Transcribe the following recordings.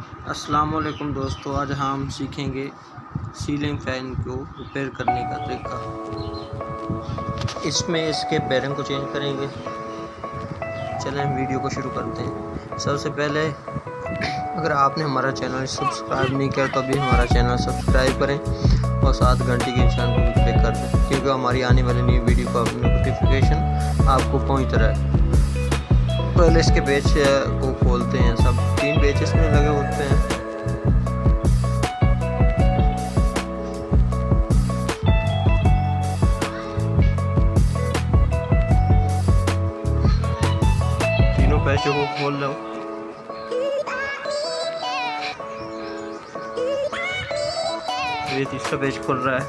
अस्सलाम वालेकुम दोस्तों, आज हम सीखेंगे सीलिंग फ़ैन को रिपेयर करने का तरीका। इसमें इसके बेरिंग को चेंज करेंगे। चलें हम वीडियो को शुरू करते हैं। सबसे पहले अगर आपने हमारा चैनल सब्सक्राइब नहीं किया तो अभी हमारा चैनल सब्सक्राइब करें और साथ घंटी के निशान को क्लिक कर दें, क्योंकि हमारी आने वाली नई वीडियो का नोटिफिकेशन आपको पहुंचता रहे। पहले इसके पेज को खोलते हैं। सब 3 पेज इसमें लगे होते हैं। तीनों पेजों को खोल लो। ये तीसरा पेज खुल रहा है।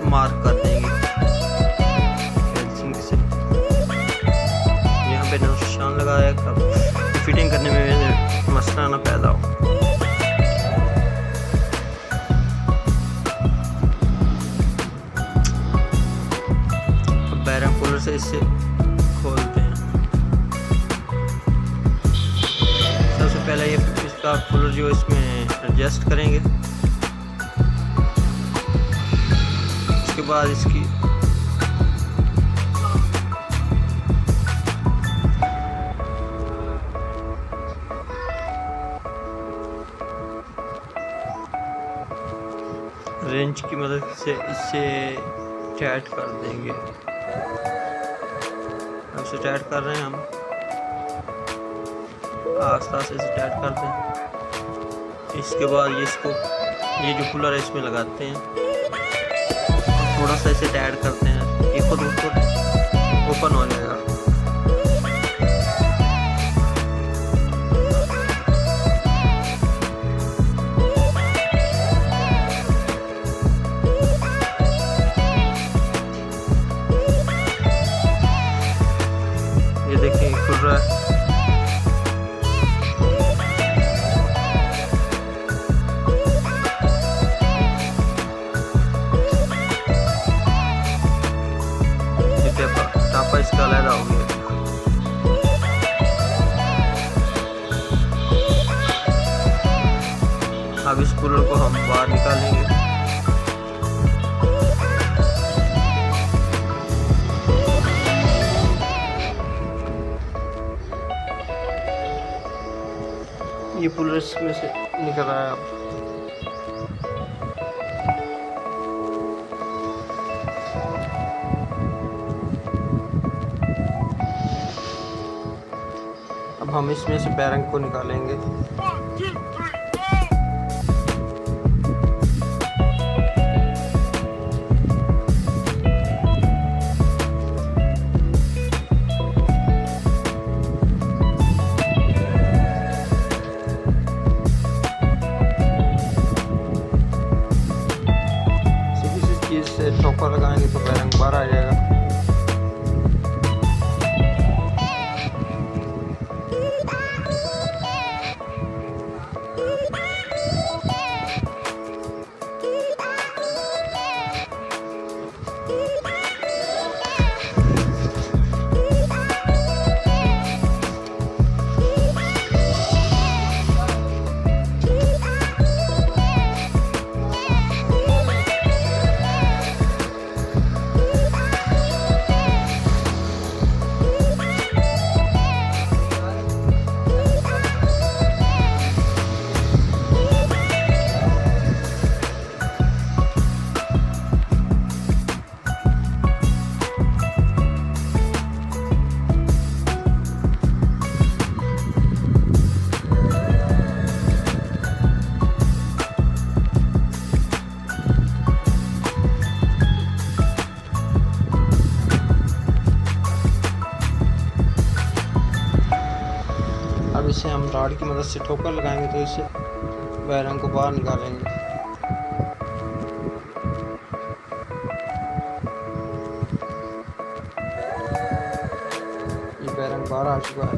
मार्क कर देंगे पेंसिल से। यहाँ पे निशान लगाया कब फिटिंग करने में मसला ना पैदा हो। अब बैरंग कूलर से इसे खोलते हैं। सबसे पहले ये इसका कूलर जो इसमें एडजस्ट करेंगे। उसके बाद इसकी रेंच की मदद से इसे टाइट कर देंगे। इसे टाइट कर रहे हैं हम। आस्ते आस्ते इसे टाइट कर दें। इसके बाद ये जो कूलर है इसमें लगाते हैं। थोड़ा सा इसे टाइट करते हैं, ये खुद ओपन हो जाएगा। ये देखिए खुल रहा है। टापा इसका अलग हो गया। अब इस कूलर को हम बाहर निकालेंगे। ये कूलर इसमें से निकल रहा है। अब हम इसमें से बैरंग को निकालेंगे। किसी चीज़ से ठोकर लगाएंगे तो बैरंग बाहर आ जाएगा। अब इसे हम राड की मदद से ठोकर लगाएंगे तो इसे बैरंग को बाहर निकालेंगे। ये बैरंग बाहर आ चुका है।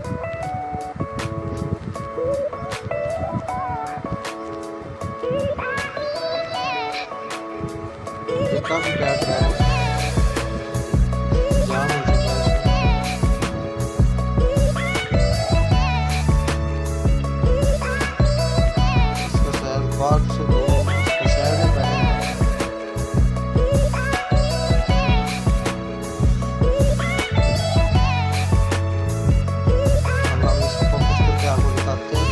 काफ़ी बैठ रहा है, जाम हो चुका है इसका शायद बाद से दो इसका शायद है पहले हम इसको फोकस करके आपको दिखाते हैं।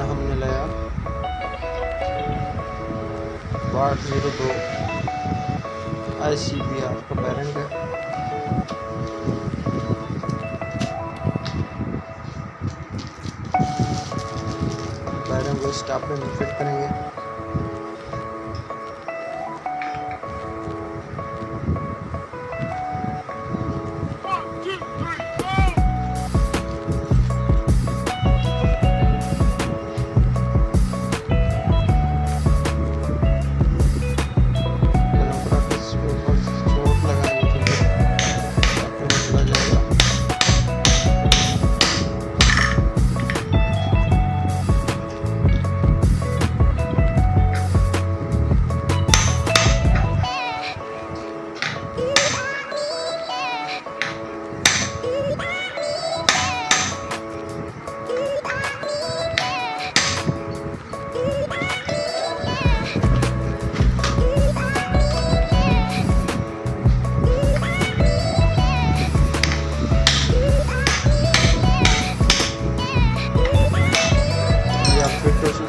हमने लिया 802 ICBR का पेरेंट है। पेरेंट को स्टॉप में फिट करेंगे।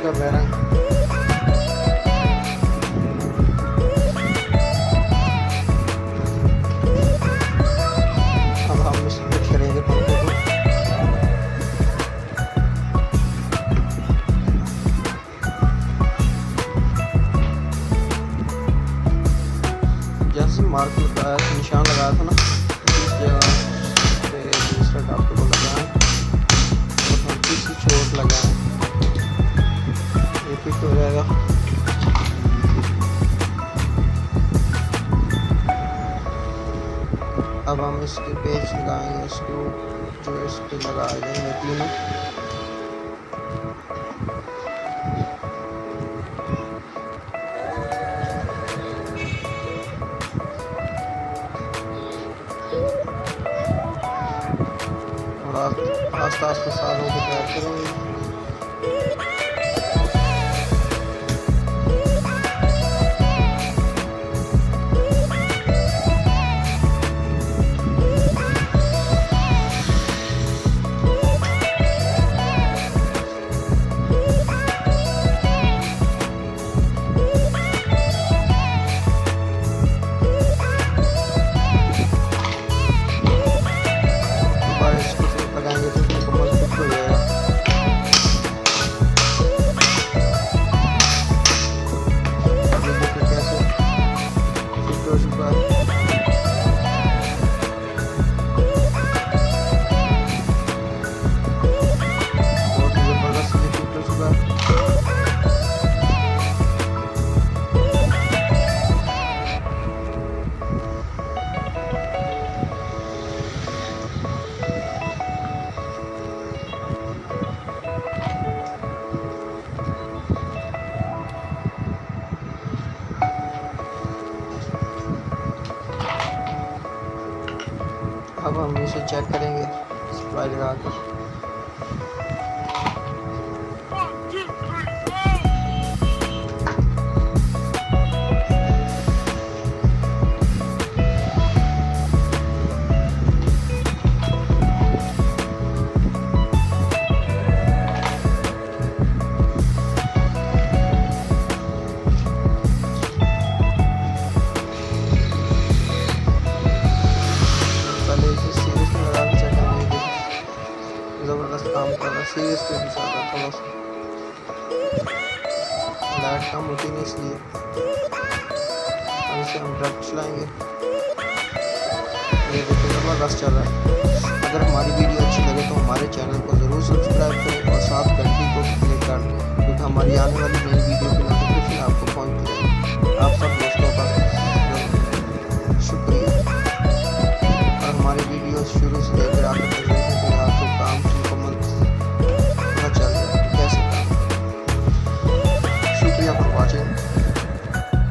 का बैरंग अब हम इसे फिट करेंगे पंखे को। जैसे मार्क लगाया निशान लगाया था ना इस जगह पे दूसरा डॉक्टर को लगाएं और हल्की सी चोट लगाएं, ये फिट हो जाएगा। अब हम इसके पेच लगाएंगे, इसको जो इस पे लगा देंगे तीनों। आस्ता आस्ता सालों को तैयार करेंगे। अब हम इसे चेक करेंगे सप्लाई लगाकर। ज़बरदस्त काम कर रहा है, सीरियस पे भी चल रहा है। थोड़ा सा लाइट कम होती नहीं इसलिए अब इसे हम डायरेक्ट चलाएंगे। ये देखिए ज़बरदस्त चल रहा है। अगर हमारी वीडियो अच्छी लगे तो हमारे चैनल को ज़रूर सब्सक्राइब करें और साथ घंटी को क्लिक कर दें, क्योंकि हमारी आने वाली नई वीडियो